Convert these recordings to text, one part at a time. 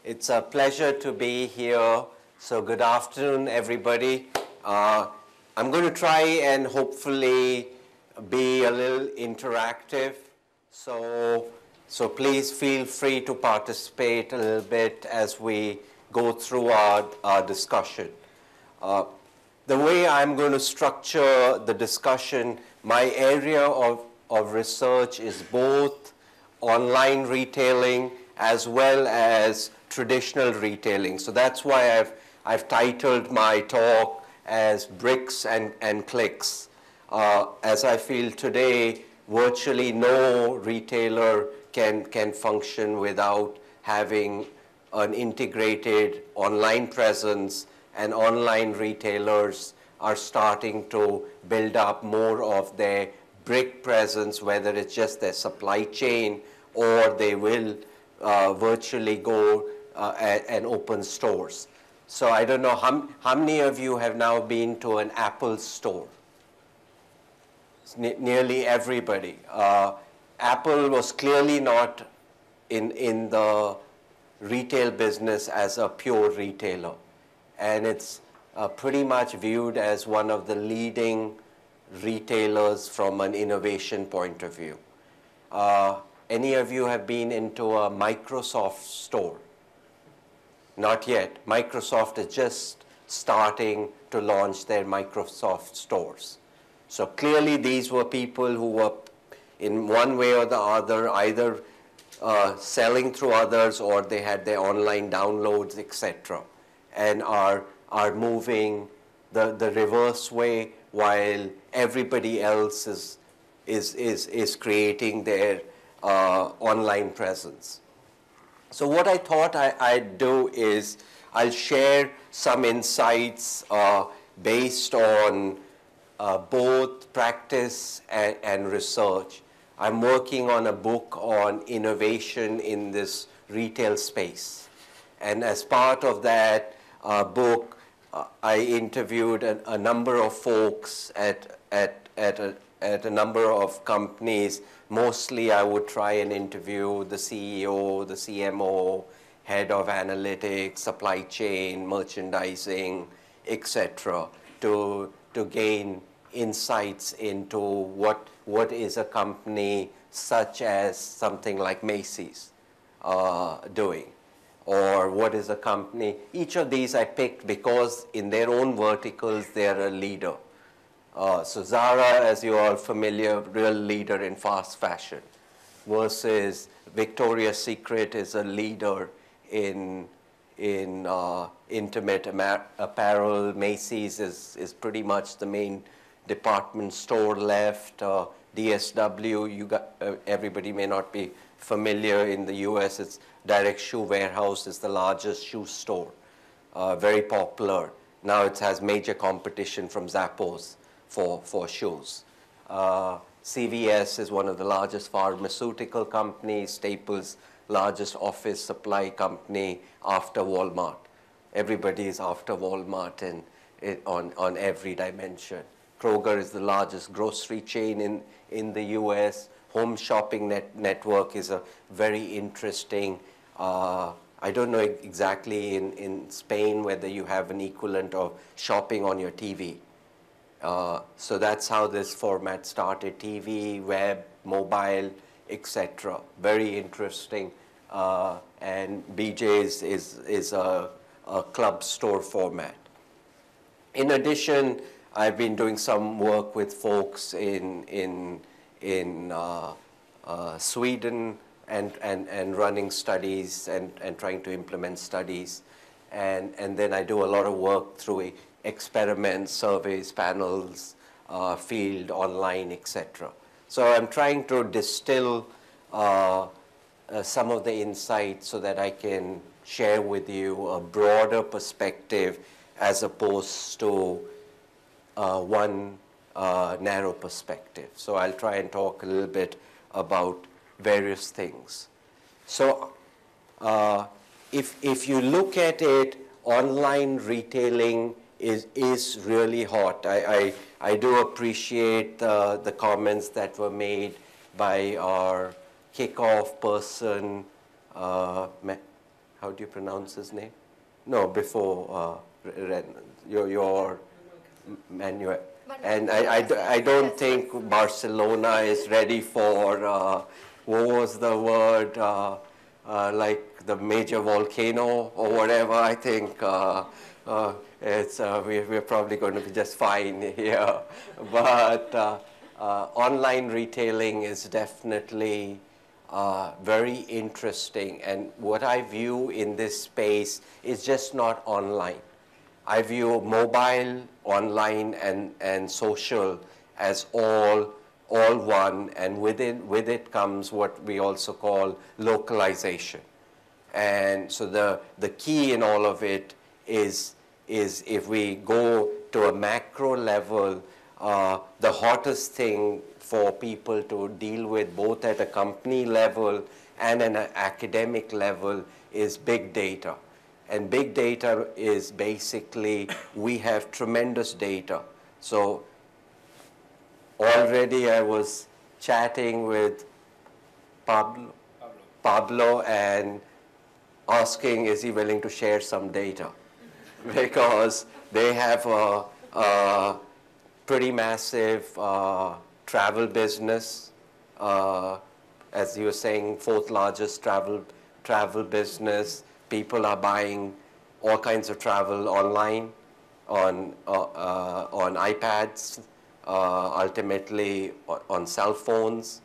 It's a pleasure to be here. So good afternoon, everybody. I'm going to try and hopefully be a little interactive. So please feel free to participate a little bit as we go through our discussion. The way I'm going to structure the discussion, my area of research is both online retailing as well as traditional retailing. So that's why I've titled my talk as Bricks and Clicks. As I feel today, virtually no retailer can function without having an integrated online presence, and online retailers are starting to build up more of their brick presence, whether it's just their supply chain or they will virtually go and open stores. So I don't know how many of you have now been to an Apple store? Nearly everybody. Apple was clearly not in the retail business as a pure retailer. And it's pretty much viewed as one of the leading retailers from an innovation point of view. Any of you have been into a Microsoft store? Not yet. Microsoft is just starting to launch their Microsoft stores. So clearly these were people who were in one way or the other either selling through others or they had their online downloads, etc. and are moving the reverse way while everybody else is creating their online presence. So what I thought I'd do is I'll share some insights based on both practice and research. I'm working on a book on innovation in this retail space. And as part of that book, I interviewed a number of folks at a number of companies. Mostly I would try and interview the CEO, the CMO, head of analytics, supply chain, merchandising, etc., to gain insights into what is a company such as something like Macy's doing, or what is a company. Each of these I picked because in their own verticals they're a leader. So Zara, as you are familiar, real leader in fast fashion, versus Victoria's Secret is a leader in intimate apparel. Macy's is pretty much the main department store left. DSW, everybody may not be familiar in the US, it's Direct Shoe Warehouse is the largest shoe store, very popular. Now it has major competition from Zappos for shoes. CVS is one of the largest pharmaceutical companies, Staples, largest office supply company after Walmart. Everybody is after Walmart on every dimension. Kroger is the largest grocery chain in the US. Home shopping network is a very interesting, I don't know exactly in Spain whether you have an equivalent of shopping on your TV. So that's how this format started: TV, web, mobile, etc. Very interesting. And BJ's is a club store format. In addition, I've been doing some work with folks in Sweden and running studies and trying to implement studies. And then I do a lot of work through experiments, surveys, panels, field, online, etc. So I'm trying to distill some of the insights so that I can share with you a broader perspective as opposed to one narrow perspective. So I'll try and talk a little bit about various things. So if you look at it, online retailing is really hot. I do appreciate the comments that were made by our kickoff person, how do you pronounce his name? No, before your Manuel. And I don't think Barcelona is ready for, what was the word, like the major volcano or whatever. I think we're probably going to be just fine here. But online retailing is definitely very interesting. And what I view in this space is just not online. I view mobile, online, and social as all one, and with it comes what we also call localization. And so the key in all of it is if we go to a macro level, the hottest thing for people to deal with, both at a company level and an academic level, is big data. And big data is basically, we have tremendous data. So already I was chatting with Pablo and asking, is he willing to share some data? Because they have a pretty massive travel business. As you were saying, fourth largest travel business. People are buying all kinds of travel online, on iPads, ultimately on cell phones.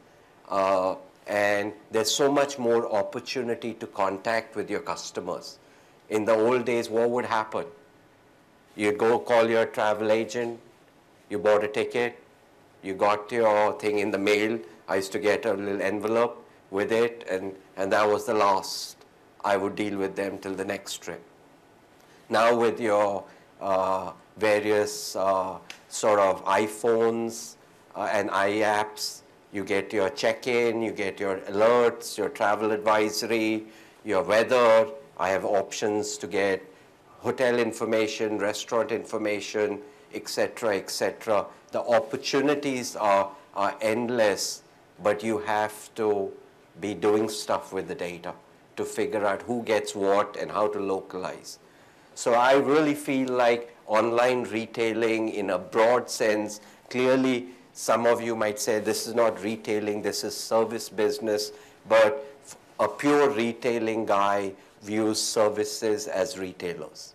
And there's so much more opportunity to contact with your customers. In the old days, what would happen? You'd go call your travel agent, you bought a ticket, you got your thing in the mail. I used to get a little envelope with it, and that was the last I would deal with them till the next trip. Now with your various sort of iPhones and iApps, you get your check-in, you get your alerts, your travel advisory, your weather. I have options to get hotel information, restaurant information, etc., etc. The opportunities are endless, but you have to be doing stuff with the data to figure out who gets what and how to localize. So I really feel like online retailing in a broad sense, clearly some of you might say this is not retailing, this is service business, but a pure retailing guy views services as retailers.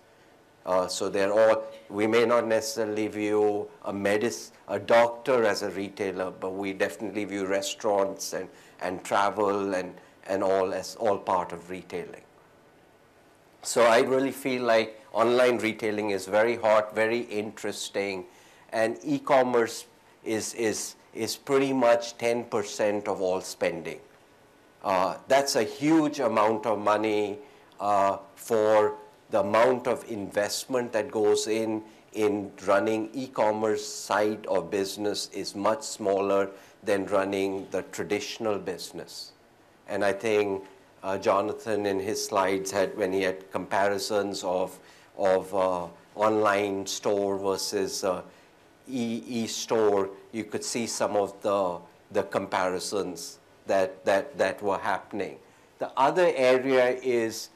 So they're all, we may not necessarily view a doctor as a retailer, but we definitely view restaurants and travel and all as all part of retailing. So I really feel like online retailing is very hot, very interesting, and e-commerce is pretty much 10% of all spending. That's a huge amount of money for the amount of investment that goes in running e-commerce side of business is much smaller than running the traditional business. And I think Jonathan in his slides when he had comparisons of online store versus e-store, you could see some of the comparisons that were happening. The other area is,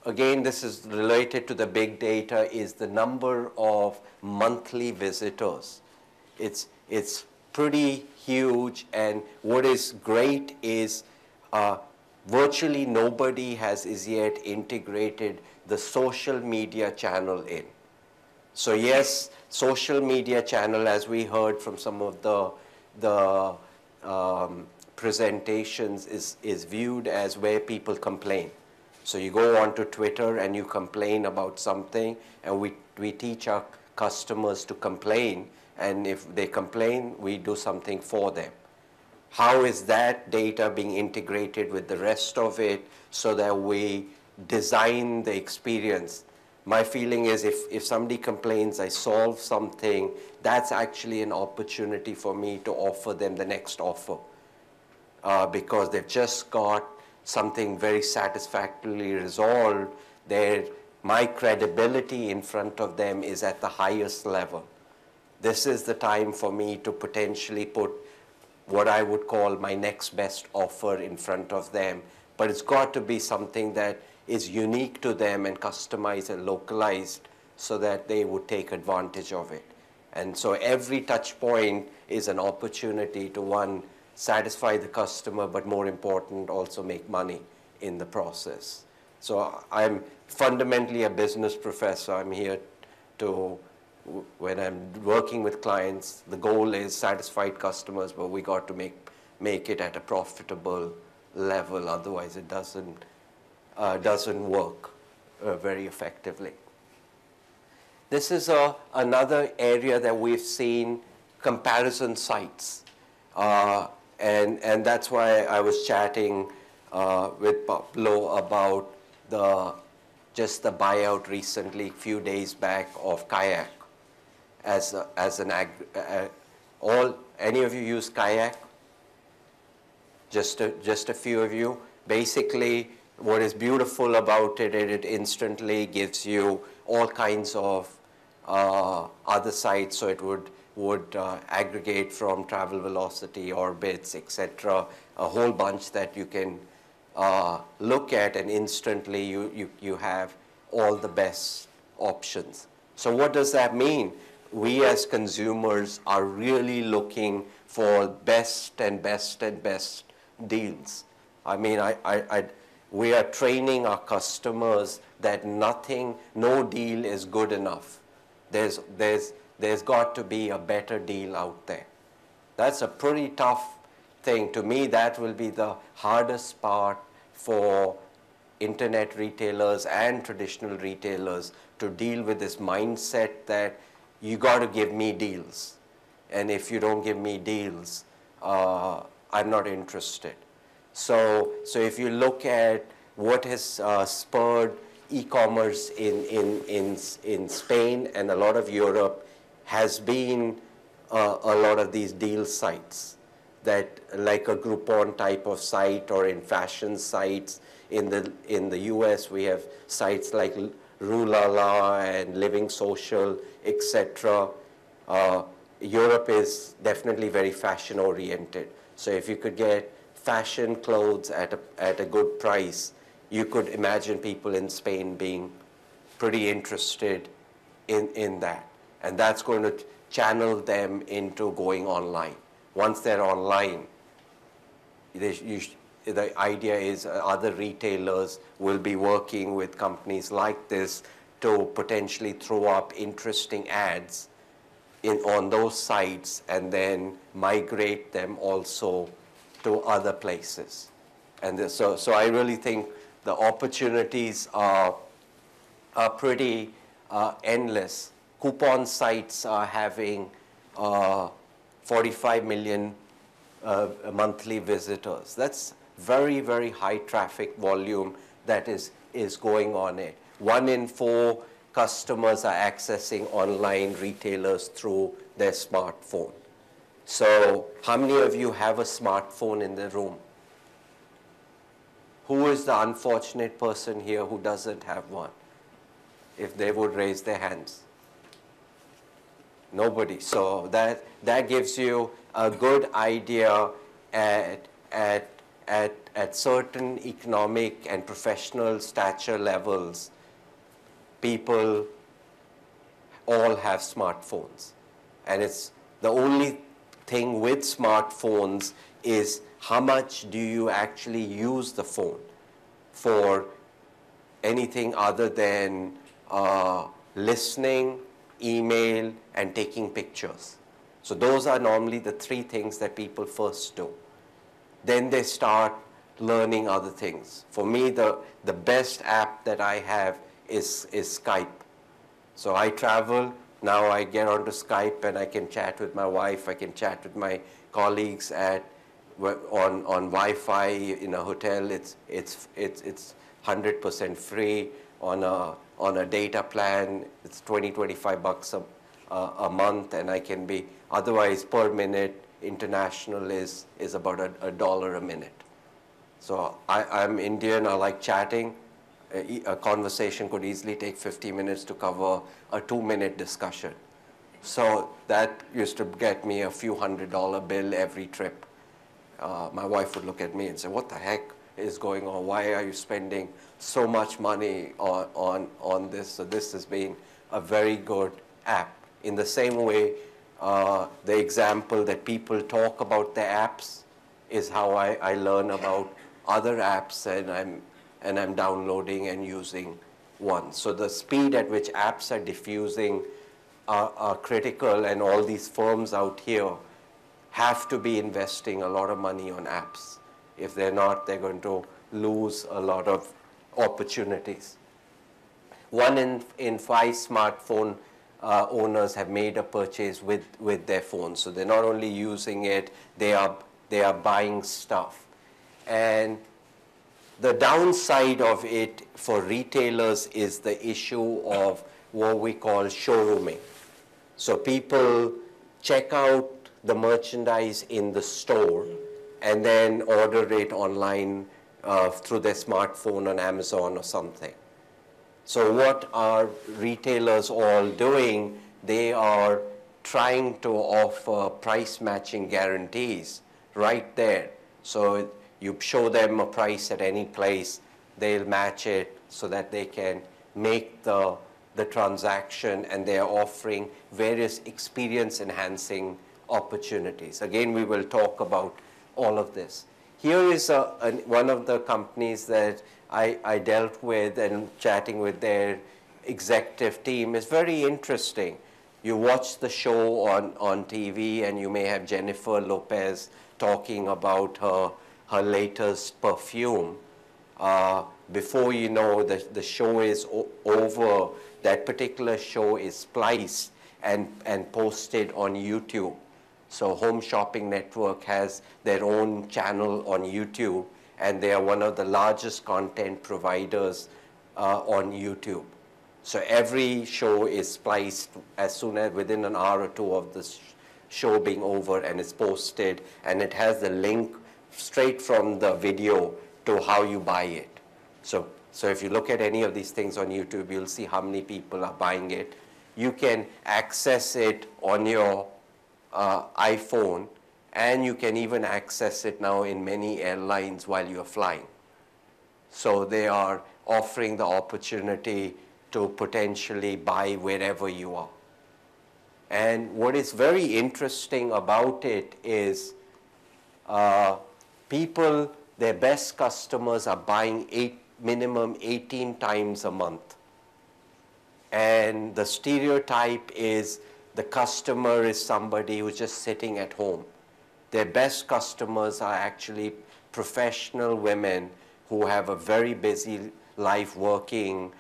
again, this is related to the big data, is the number of monthly visitors. It's pretty huge, and what is great is virtually nobody has as yet integrated the social media channel in. So yes, social media channel, as we heard from some of the presentations, is viewed as where people complain. So you go onto Twitter and you complain about something, and we teach our customers to complain, and if they complain, we do something for them. How is that data being integrated with the rest of it so that we design the experience? My feeling is if somebody complains, I solve something, that's actually an opportunity for me to offer them the next offer because they've just got something very satisfactorily resolved. My credibility in front of them is at the highest level. This is the time for me to potentially put what I would call my next best offer in front of them. But it's got to be something that is unique to them and customized and localized so that they would take advantage of it. And so every touch point is an opportunity to, one, satisfy the customer, but more important, also make money in the process. So I'm fundamentally a business professor. I'm here to, when I'm working with clients, the goal is satisfied customers, but we got to make it at a profitable level. Otherwise, it doesn't work very effectively. This is another area that we've seen comparison sites. And that's why I was chatting with Pablo about just the buyout recently, a few days back, of Kayak any of you use Kayak? Just a few of you. Basically, what is beautiful about it, it instantly gives you all kinds of other sites. So it would aggregate from Travel Velocity, Orbitz, etc., a whole bunch that you can look at, and instantly you have all the best options. So what does that mean? We as consumers are really looking for best and best and best deals. I mean, we are training our customers that no deal is good enough. There's got to be a better deal out there. That's a pretty tough thing. To me, that will be the hardest part for internet retailers and traditional retailers to deal with this mindset that you got to give me deals. And if you don't give me deals, I'm not interested. So if you look at what has spurred e-commerce in Spain and a lot of Europe, has been a lot of these deal sites, that like a Groupon type of site, or in fashion sites. In the US, we have sites like Rulala and Living Social, etc. Europe is definitely very fashion oriented. So if you could get fashion clothes at a good price, you could imagine people in Spain being pretty interested in that. And that's going to channel them into going online. Once they're online, the idea is other retailers will be working with companies like this to potentially throw up interesting ads on those sites and then migrate them also to other places. And so I really think the opportunities are pretty endless. Coupon sites are having 45 million monthly visitors. That's very, very high traffic volume that is going on it. 1 in 4 customers are accessing online retailers through their smartphone. So how many of you have a smartphone in the room? Who is the unfortunate person here who doesn't have one? If they would raise their hands. Nobody. So that gives you a good idea at certain economic and professional stature levels, people all have smartphones. And it's the only thing with smartphones is how much do you actually use the phone for anything other than listening, email, and taking pictures. So those are normally the 3 things that people first do. Then they start learning other things. For me, the best app that I have is Skype. So I travel, now I get onto Skype and I can chat with my wife, I can chat with my colleagues on Wi-Fi in a hotel. It's 100% free. On a data plan, it's $20-25 a month, and I can be, otherwise per minute, international is about $1 a minute. So I'm Indian, I like chatting. A conversation could easily take 50 minutes to cover a 2-minute discussion. So that used to get me a few $100 bill every trip. My wife would look at me and say, what the heck? is going on? Why are you spending so much money on this? So this has been a very good app. In the same way, the example that people talk about the apps is how I learn about other apps, and I'm downloading and using one. So the speed at which apps are diffusing are critical, and all these firms out here have to be investing a lot of money on apps. If they're not, they're going to lose a lot of opportunities. 1 in 5 smartphone owners have made a purchase with their phone. So they're not only using it, they are buying stuff. And the downside of it for retailers is the issue of what we call showrooming. So people check out the merchandise in the store and then order it online through their smartphone on Amazon or something. So what are retailers all doing? They are trying to offer price matching guarantees right there. So you show them a price at any place, they'll match it so that they can make the transaction, and they are offering various experience enhancing opportunities. Again, we will talk about all of this. Here is one of the companies that I dealt with, and chatting with their executive team is very interesting. You watch the show on TV, and you may have Jennifer Lopez talking about her latest perfume. Before you know, the show is over, that particular show is spliced and posted on YouTube. So Home Shopping Network has their own channel on YouTube, and they are one of the largest content providers on YouTube. So every show is spliced as soon as within an hour or two of the show being over, and it's posted, and it has the link straight from the video to how you buy it. So if you look at any of these things on YouTube, you'll see how many people are buying it. You can access it on your iPhone, and you can even access it now in many airlines while you're flying. So they are offering the opportunity to potentially buy wherever you are. And what is very interesting about it is people, their best customers are buying minimum 18 times a month. And the stereotype is the customer is somebody who's just sitting at home. Their best customers are actually professional women who have a very busy life working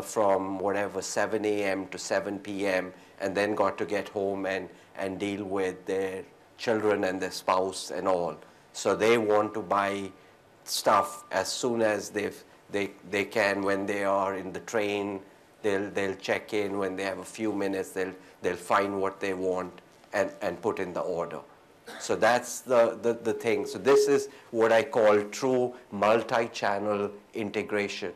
from whatever 7 a.m. to 7 p.m. and then got to get home and deal with their children and their spouse and all. So they want to buy stuff as soon as they can. When they are in the train, they'll check in. When they have a few minutes, they'll find what they want and put in the order. So that's the thing. So this is what I call true multi-channel integration.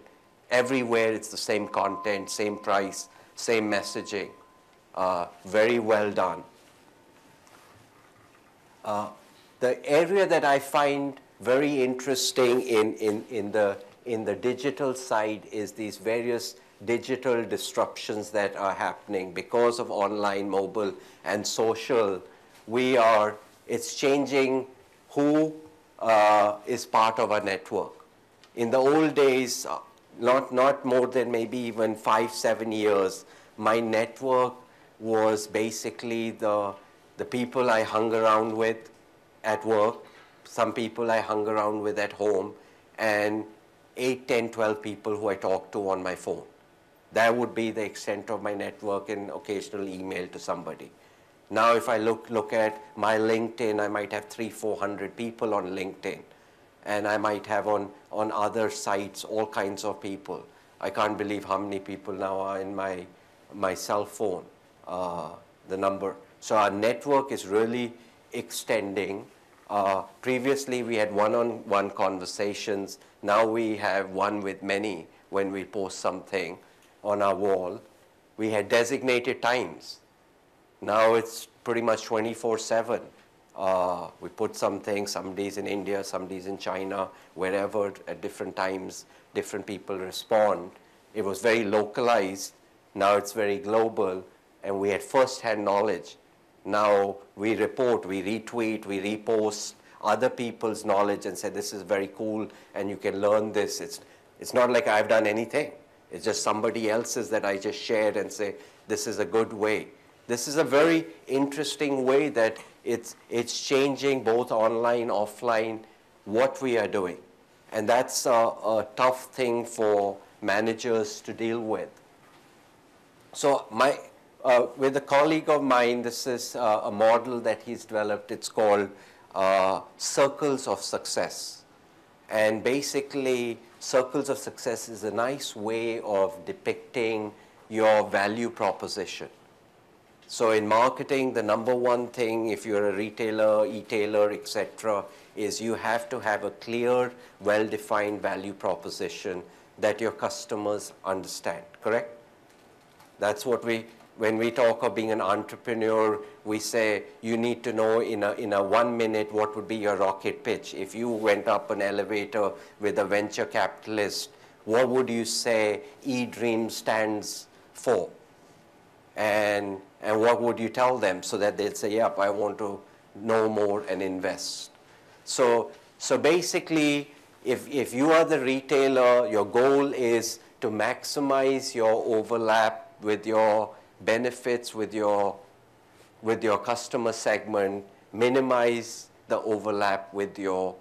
Everywhere it's the same content, same price, same messaging. Very well done. The area that I find very interesting in the digital side is these various digital disruptions that are happening because of online, mobile, and social. It's changing who is part of our network. In the old days, not more than maybe even 5-7 years, my network was basically the people I hung around with at work, some people I hung around with at home, and 8, 10, 12 people who I talked to on my phone. That would be the extent of my network, and occasional email to somebody. Now if I look at my LinkedIn, I might have 300-400 people on LinkedIn. And I might have on other sites all kinds of people. I can't believe how many people now are in my cell phone, the number. So our network is really extending. Previously we had one-on-one conversations. Now we have one with many when we post something on our wall. We had designated times. Now it's pretty much 24/7. We put something, somebody's in India, somebody's in China, wherever at different times, different people respond. It was very localized. Now it's very global, and we had first-hand knowledge. Now we report, we retweet, we repost other people's knowledge and say, this is very cool, and you can learn this. It's not like I've done anything. It's just somebody else's that I just shared and say, this is a good way. This is a very interesting way that it's changing both online, offline, what we are doing. And that's a tough thing for managers to deal with. So with a colleague of mine, this is a model that he's developed. It's called Circles of Success. And basically, Circles of Success is a nice way of depicting your value proposition. So in marketing, the number one thing, if you're a retailer, e-tailer, etc., is you have to have a clear, well-defined value proposition that your customers understand, correct? That's what when we talk of being an entrepreneur, we say you need to know in a 1 minute what would be your rocket pitch. If you went up an elevator with a venture capitalist, what would you say eDream stands for? And what would you tell them so that they'd say, yep, I want to know more and invest. So basically, if you are the retailer, your goal is to maximize your overlap with your benefits, with your customer segment, minimize the overlap with your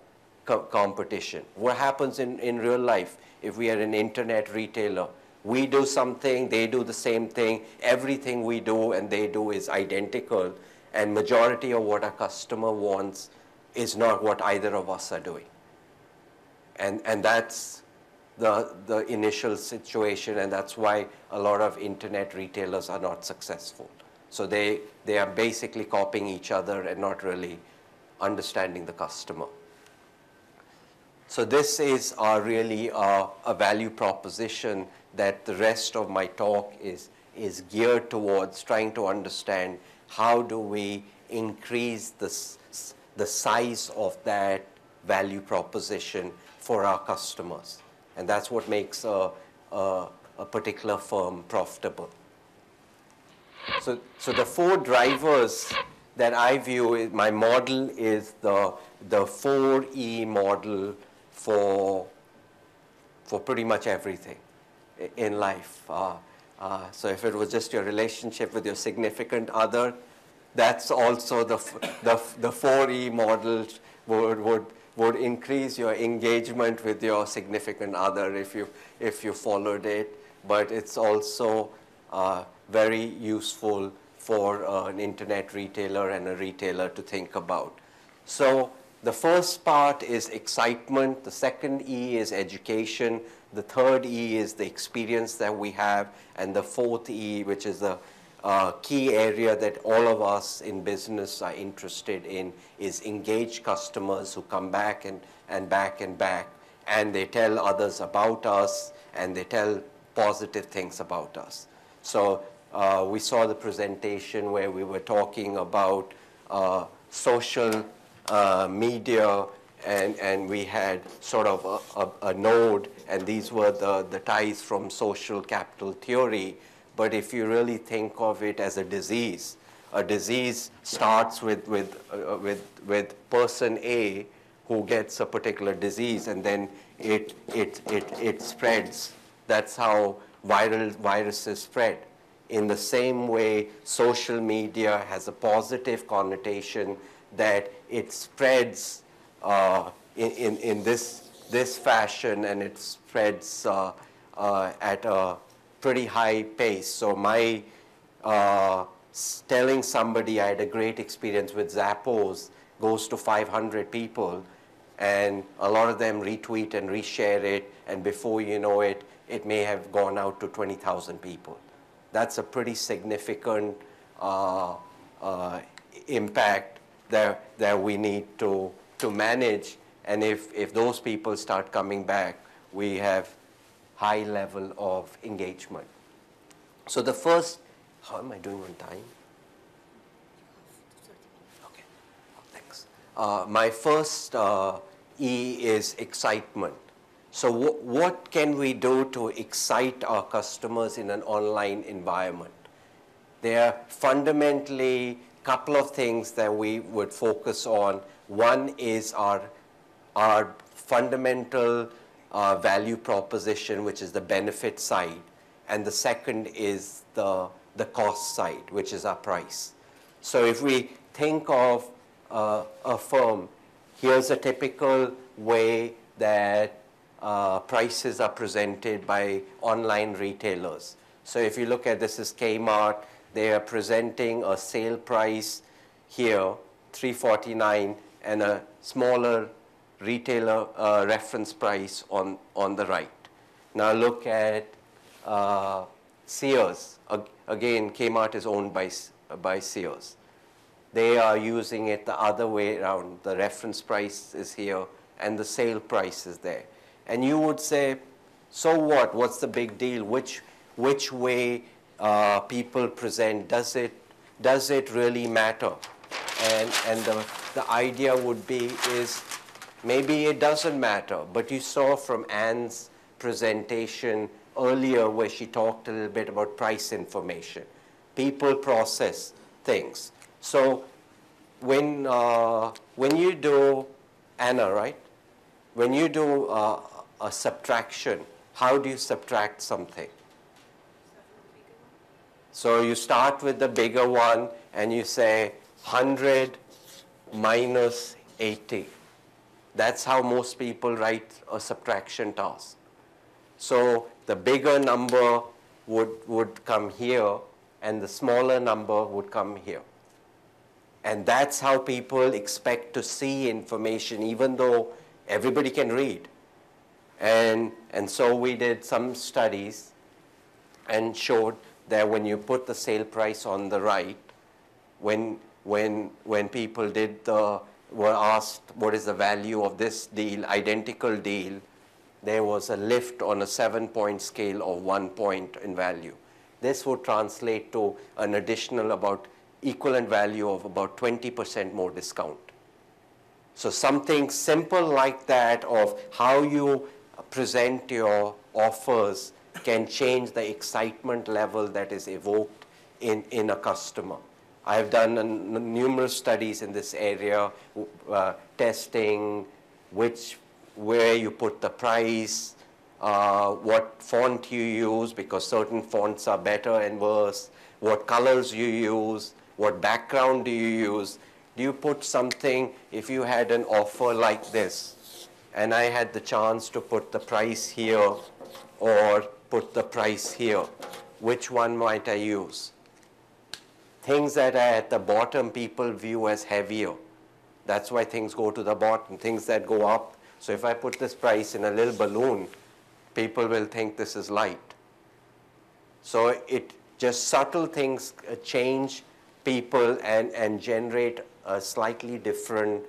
competition. What happens in real life if we are an internet retailer? We do something, they do the same thing. Everything we do and they do is identical. And majority of what a customer wants is not what either of us are doing. And that's the initial situation, and that's why a lot of internet retailers are not successful. So they are basically copying each other and not really understanding the customer. So this is really a value proposition that the rest of my talk is geared towards trying to understand how do we increase the size of that value proposition for our customers. And that's what makes a particular firm profitable. So the 4 drivers that I view, my model is the 4E model for pretty much everything in life. So if it was just your relationship with your significant other, that's also the 4E model would increase your engagement with your significant other if you followed it. But it's also very useful for an internet retailer and a retailer to think about. So the first part is excitement. The second E is education. The third E is the experience that we have. And the fourth E, which is the key area that all of us in business are interested in, is engaged customers who come back and back and back. And they tell others about us, and they tell positive things about us. So we saw the presentation where we were talking about social media, and we had sort of a node, and these were the ties from social capital theory. But if you really think of it as a disease starts with person A who gets a particular disease, and then it spreads. That's how viruses spread. In the same way, social media has a positive connotation that it spreads in this fashion, and it spreads at a pretty high pace. So my telling somebody I had a great experience with Zappos goes to 500 people, and a lot of them retweet and reshare it, and before you know it, it may have gone out to 20,000 people. That's a pretty significant impact that we need to manage. And if those people start coming back, we have high level of engagement. So the first, how am I doing on time? Okay, oh, thanks. my first E is excitement. So what can we do to excite our customers in an online environment? There are fundamentally a couple of things that we would focus on. One is our fundamental value proposition, which is the benefit side. And the second is the cost side, which is our price. So if we think of a firm, here's a typical way that prices are presented by online retailers. So if you look at this is Kmart, they are presenting a sale price here, $349, and a smaller retailer reference price on the right. Now look at Sears. Again, Kmart is owned by Sears. They are using it the other way around. The reference price is here and the sale price is there. And you would say, so what? What's the big deal? Which way people present? Does it really matter? And the idea would be is maybe it doesn't matter. But you saw from Anne's presentation earlier where she talked a little bit about price information. People process things. So when you do, Anna, right? When you do a subtraction, how do you subtract something? So you start with the bigger one and you say 100 minus 80. That's how most people write a subtraction task. So the bigger number would come here and the smaller number would come here. And that's how people expect to see information, even though everybody can read. And so we did some studies and showed that when you put the sale price on the right, when people were asked what is the value of this deal, identical deal, there was a lift on a 7-point scale of 1 point in value. This would translate to an additional about equivalent value of about 20% more discount. So something simple like that of how you present your offers can change the excitement level that is evoked in a customer. I've done numerous studies in this area, testing where you put the price, what font you use, because certain fonts are better and worse, what colors you use, what background do you use. Do you put something, if you had an offer like this, and I had the chance to put the price here or put the price here, which one might I use? Things that are at the bottom people view as heavier. That's why things go to the bottom. Things that go up. So if I put this price in a little balloon, people will think this is light. So just subtle things change people and generate a slightly different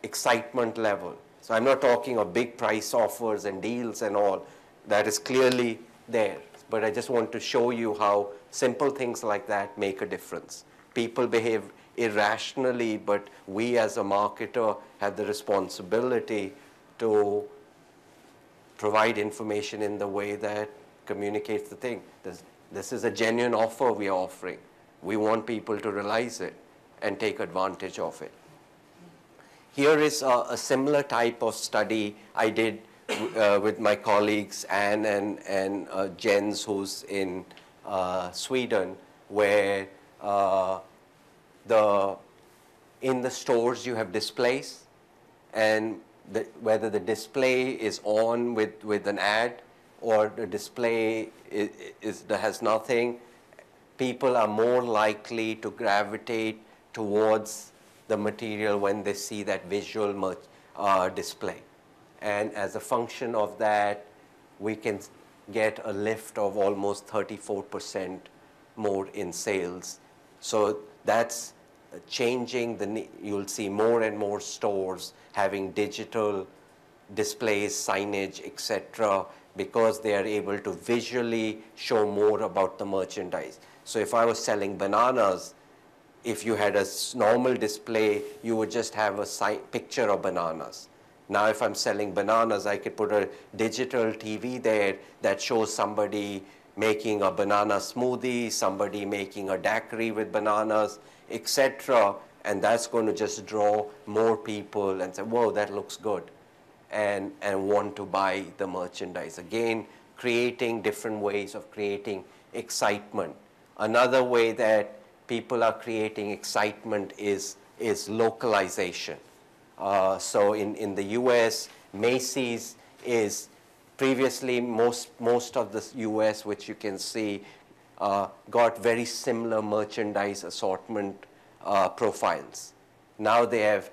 excitement level. So I'm not talking of big price offers and deals and all. That is clearly there. But I just want to show you how simple things like that make a difference. People behave irrationally, but we as a marketer have the responsibility to provide information in the way that communicates the thing. This is a genuine offer we are offering. We want people to realize it and take advantage of it. Here is a similar type of study I did with my colleagues Anne and Jens, who's in Sweden, where in the stores you have displays, and whether the display is on with an ad or the display has nothing, people are more likely to gravitate towards the material when they see that visual display. And as a function of that, we can get a lift of almost 34% more in sales. So that's changing you'll see more and more stores having digital displays, signage, etc., because they are able to visually show more about the merchandise. So if I was selling bananas, if you had a normal display, you would just have a picture of bananas. Now, if I'm selling bananas, I could put a digital TV there that shows somebody making a banana smoothie, somebody making a daiquiri with bananas, etc. And that's going to just draw more people and say, whoa, that looks good, and want to buy the merchandise. Again, creating different ways of creating excitement. Another way that people are creating excitement is localization. So in the US, Macy's is previously most of the US, which you can see, got very similar merchandise assortment profiles. Now they have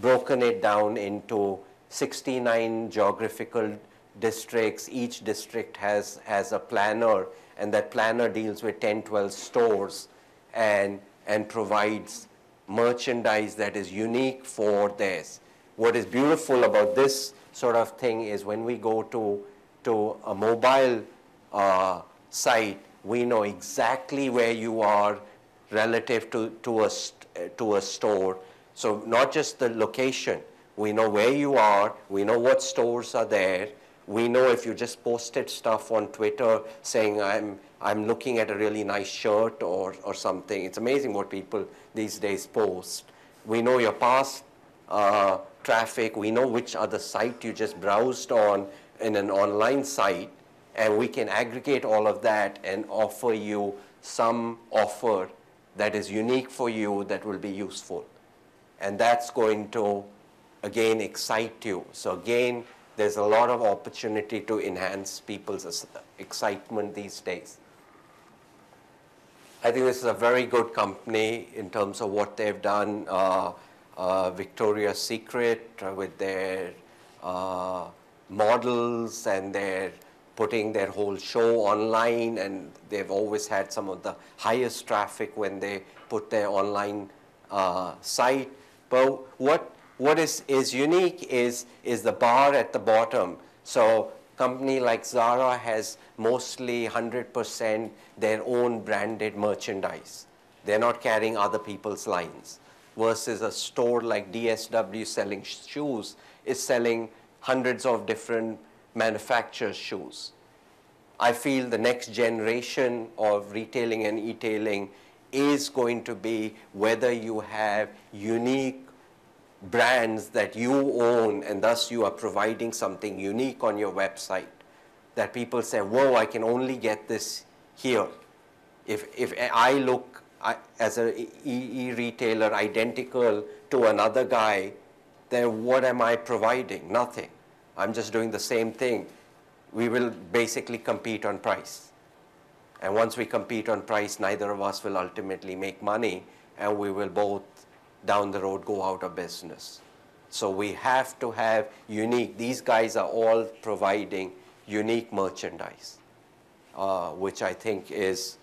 broken it down into 69 geographical districts. Each district has a planner, and that planner deals with 10, 12 stores and provides merchandise that is unique for theirs. What is beautiful about this sort of thing is when we go to a mobile site, we know exactly where you are relative to a store. So not just the location, we know where you are, we know what stores are there, we know if you just posted stuff on Twitter saying I'm looking at a really nice shirt or something. It's amazing what people these days post. We know your past traffic, we know which other site you just browsed on in an online site, and we can aggregate all of that and offer you some offer that is unique for you that will be useful. And that's going to, again, excite you. So again, there's a lot of opportunity to enhance people's excitement these days. I think this is a very good company in terms of what they've done. Victoria's Secret with their models, and they're putting their whole show online, and they've always had some of the highest traffic when they put their online site. But what is unique is the bar at the bottom. So company like Zara has mostly 100% their own branded merchandise. They're not carrying other people's lines. Versus a store like DSW selling shoes is selling hundreds of different manufacturers' shoes. I feel the next generation of retailing and e-tailing is going to be whether you have unique brands that you own, and thus you are providing something unique on your website that people say, whoa, I can only get this here. If I look as an e-retailer identical to another guy, then what am I providing? Nothing. I'm just doing the same thing. We will basically compete on price. And once we compete on price, neither of us will ultimately make money, and we will both down the road go out of business. So we have to have unique. These guys are all providing unique merchandise, which I think is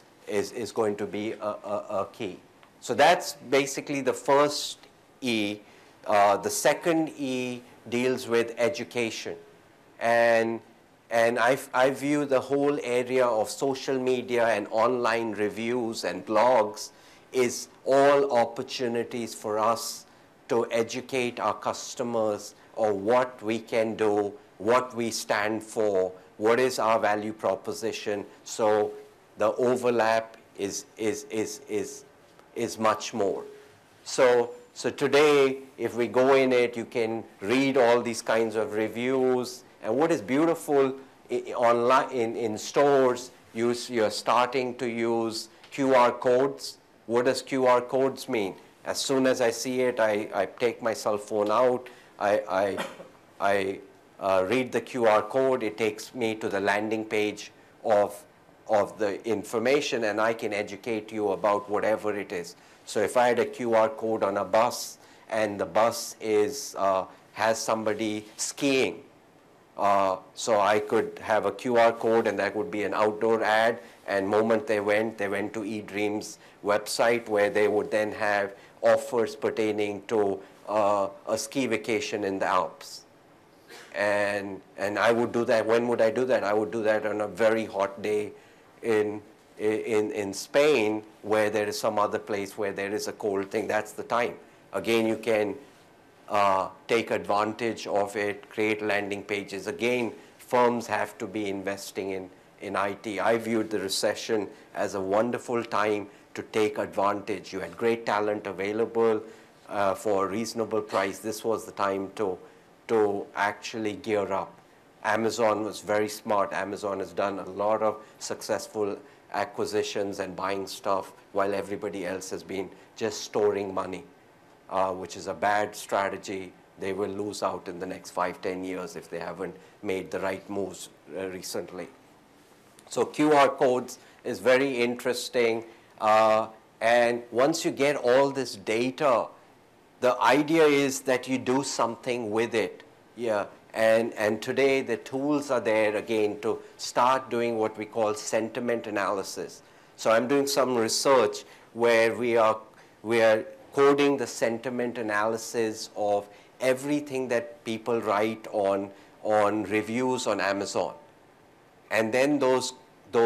going to be a key. So that's basically the first E. The second E deals with education. And I view the whole area of social media and online reviews and blogs is all opportunities for us to educate our customers on what we can do, what we stand for, what is our value proposition. So the overlap is much more. So today, if we go in it, you can read all these kinds of reviews. And what is beautiful online in stores, you're starting to use QR codes. What does QR codes mean? As soon as I see it, I take my cell phone out, I read the QR code, it takes me to the landing page of the information, and I can educate you about whatever it is. So if I had a QR code on a bus, and the bus has somebody skiing, so I could have a QR code, and that would be an outdoor ad, and moment they went to eDreams website, where they would then have offers pertaining to a ski vacation in the Alps. And I would do that. When would I do that? I would do that on a very hot day in in Spain, where there is some other place where there is a cold thing, that's the time. Again, you can take advantage of it, create landing pages. Again, firms have to be investing in IT. I viewed the recession as a wonderful time to take advantage. You had great talent available for a reasonable price. This was the time to actually gear up. Amazon was very smart. Amazon has done a lot of successful acquisitions and buying stuff while everybody else has been just storing money, which is a bad strategy. They will lose out in the next 5-10 years if they haven't made the right moves recently. So QR codes is very interesting. And once you get all this data, the idea is that you do something with it. Yeah. And today the tools are there again to start doing what we call sentiment analysis. So I'm doing some research where we are coding the sentiment analysis of everything that people write on reviews on Amazon. And then those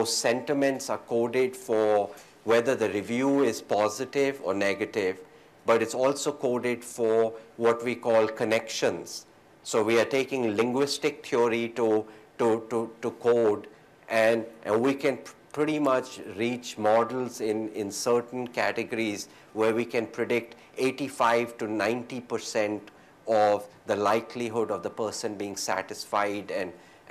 sentiments are coded for whether the review is positive or negative, but it's also coded for what we call connections. So we are taking linguistic theory to code, and we can pretty much reach models in certain categories where we can predict 85 to 90% of the likelihood of the person being satisfied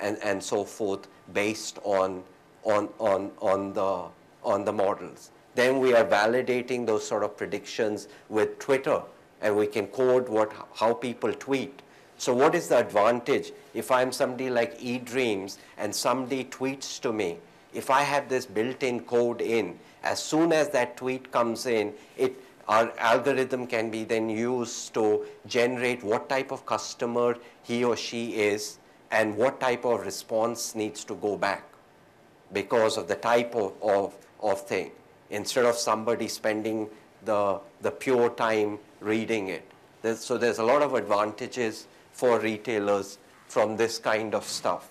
and so forth based on the models. Then we are validating those sort of predictions with Twitter, and we can code how people tweet. So what is the advantage if I'm somebody like eDreams and somebody tweets to me? If I have this built-in code in, as soon as that tweet comes in, our algorithm can be then used to generate what type of customer he or she is and what type of response needs to go back because of the type of thing, instead of somebody spending the pure time reading it. So there's a lot of advantages for retailers from this kind of stuff.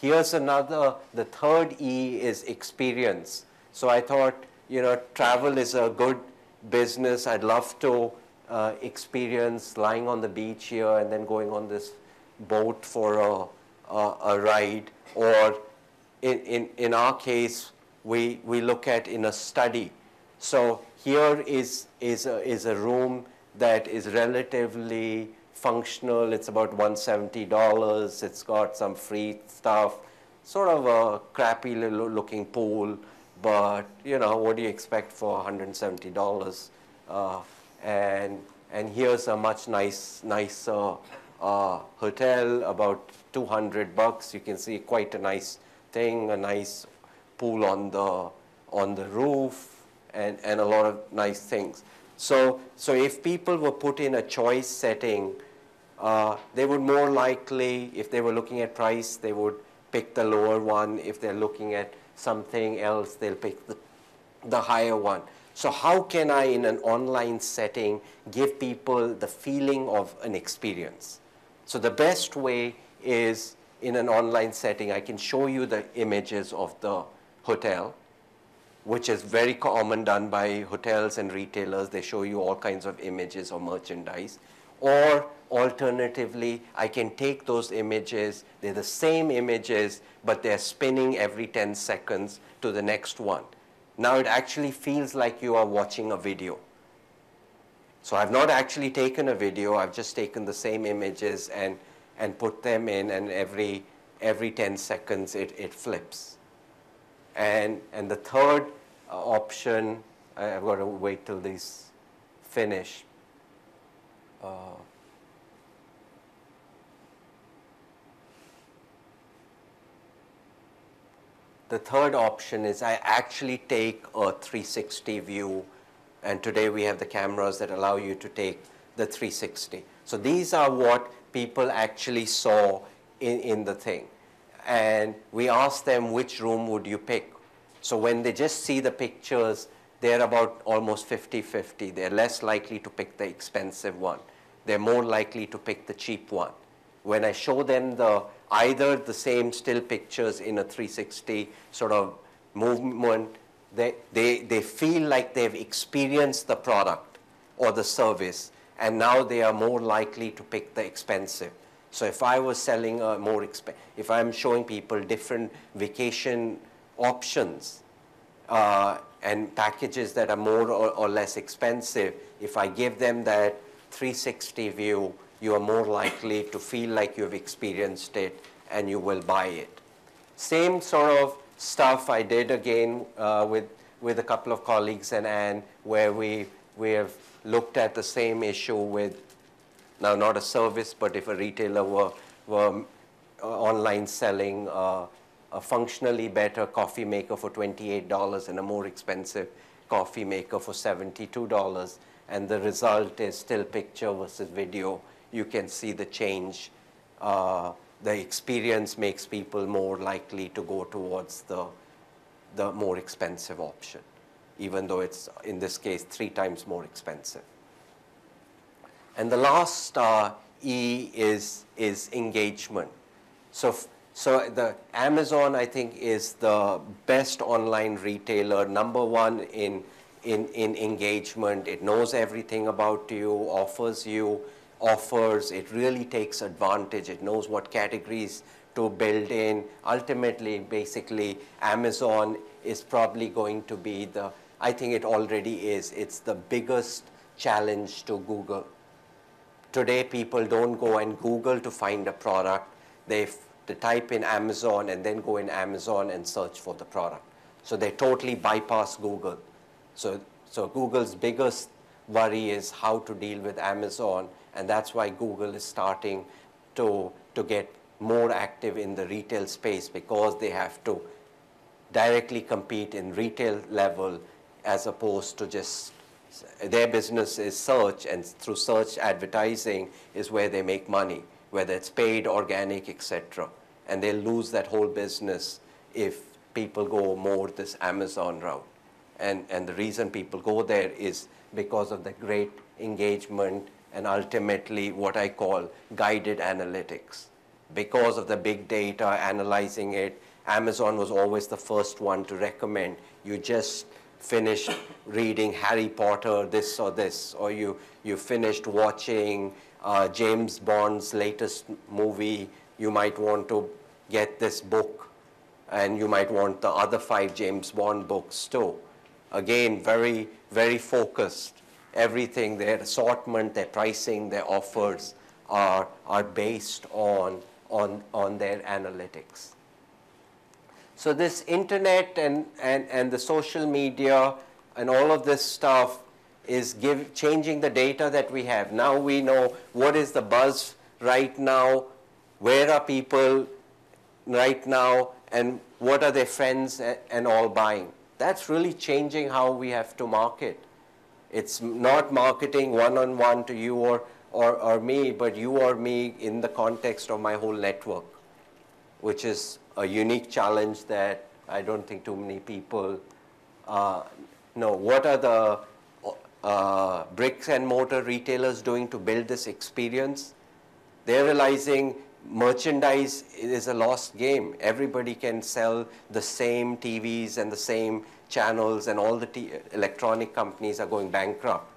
Here's another, the third E is experience. So I thought, travel is a good business. I'd love to experience lying on the beach here and then going on this boat for a ride. Or in our case, we look at in a study. So here is a room that is relatively functional. It's about $170. It's got some free stuff, sort of a crappy little looking pool, but what do you expect for $170? And here's a much nicer hotel, about $200. You can see quite a nice thing, a nice pool on the roof, and a lot of nice things. So if people were put in a choice setting, they would more likely, if they were looking at price, they would pick the lower one. If they're looking at something else, they'll pick the higher one. So how can I, in an online setting, give people the feeling of an experience? So the best way is, in an online setting, I can show you the images of the hotel, which is very common done by hotels and retailers. They show you all kinds of images or merchandise. Or alternatively, I can take those images, they're the same images, but they're spinning every 10 seconds to the next one. Now it actually feels like you are watching a video. So I've not actually taken a video, I've just taken the same images and put them in, and every 10 seconds it flips. And the third option, I've got to wait till these finish. The third option is I actually take a 360 view, and today we have the cameras that allow you to take the 360. So these are what people actually saw in the thing. And we asked them, which room would you pick? So when they just see the pictures, they're about almost 50-50. They're less likely to pick the expensive one. They're more likely to pick the cheap one. When I show them either the same still pictures in a 360 sort of movement, they feel like they've experienced the product or the service, and now they are more likely to pick the expensive. So if I was selling a if I'm showing people different vacation options and packages that are more or less expensive, if I give them that 360 view, you are more likely to feel like you've experienced it and you will buy it. Same sort of stuff I did again with a couple of colleagues and Anne, where we have looked at the same issue with, now not a service, but if a retailer were online selling a functionally better coffee maker for $28 and a more expensive coffee maker for $72, and the result is still picture versus video, you can see the change. The experience makes people more likely to go towards the more expensive option, even though it's, in this case, 3 times more expensive. And the last E is engagement. So the Amazon, I think, is the best online retailer, #1 in engagement. It knows everything about you, offers you offers. It really takes advantage. It knows what categories to build in. Ultimately, basically, Amazon is probably going to be I think it already is. It's the biggest challenge to Google. Today, people don't go and Google to find a product. They type in Amazon and then go in Amazon and search for the product. So they totally bypass Google. So Google's biggest worry is how to deal with Amazon, and that's why Google is starting to get more active in the retail space, because they have to directly compete in retail level as opposed to just, their business is search, and through search advertising is where they make money, whether it's paid, organic, etc. And they'll lose that whole business if people go more this Amazon route. And the reason people go there is because of the great engagement and ultimately what I call guided analytics. Because of the big data, analyzing it, Amazon was always the first one to recommend. You just finished reading Harry Potter, this, or you finished watching James Bond's latest movie, you might want to get this book, and you might want the other 5 James Bond books too. Again, very, very focused. Everything, their assortment, their pricing, their offers are based on their analytics. So this internet and the social media and all of this stuff is changing the data that we have. Now we know what is the buzz right now, where are people right now, and what are their friends and all buying. That's really changing how we have to market. It's not marketing one-on-one to you or me, but you or me in the context of my whole network, which is a unique challenge that I don't think too many people know. What are the bricks and mortar retailers doing to build this experience? They're realizing merchandise is a lost game. Everybody can sell the same TVs and the same channels, and all the electronic companies are going bankrupt.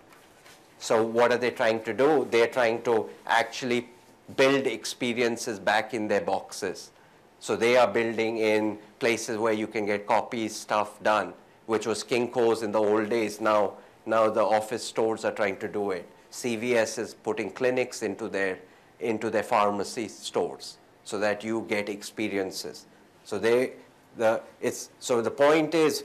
So what are they trying to do? They're trying to actually build experiences back in their boxes. So they are building in places where you can get copies, stuff done, which was Kinko's in the old days. Now the office stores are trying to do it. CVS is putting clinics into their pharmacy stores so that you get experiences. So the point is,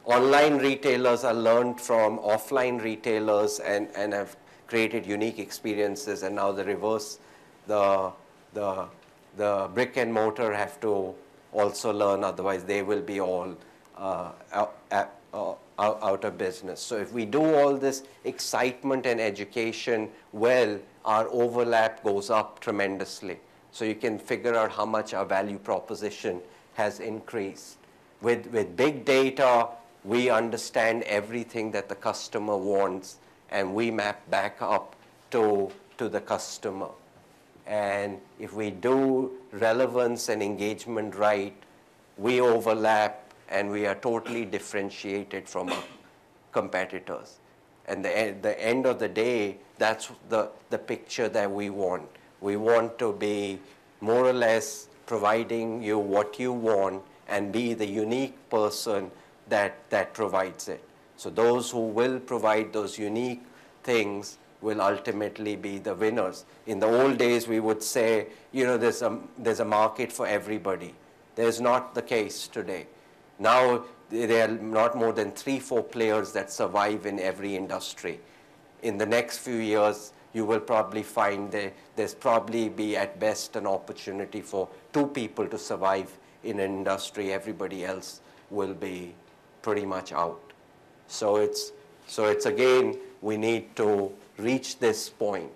online retailers are learned from offline retailers and have created unique experiences, and now the reverse, the brick and mortar have to also learn, otherwise they will be all out of business. So if we do all this excitement and education well, our overlap goes up tremendously. So you can figure out how much our value proposition has increased. With big data, we understand everything that the customer wants, and we map back up to the customer. And if we do relevance and engagement right, we overlap and we are totally differentiated from our competitors. And the end of the day, that's the picture that we want. We want to be more or less providing you what you want and be the unique person that provides it. So those who will provide those unique things will ultimately be the winners. In the old days, we would say, there's a market for everybody. There's not the case today. Now, there are not more than 3-4 players that survive in every industry. In the next few years, you will probably find there's probably be at best an opportunity for 2 people to survive in an industry. Everybody else will be pretty much out. So it's again, we need to reach this point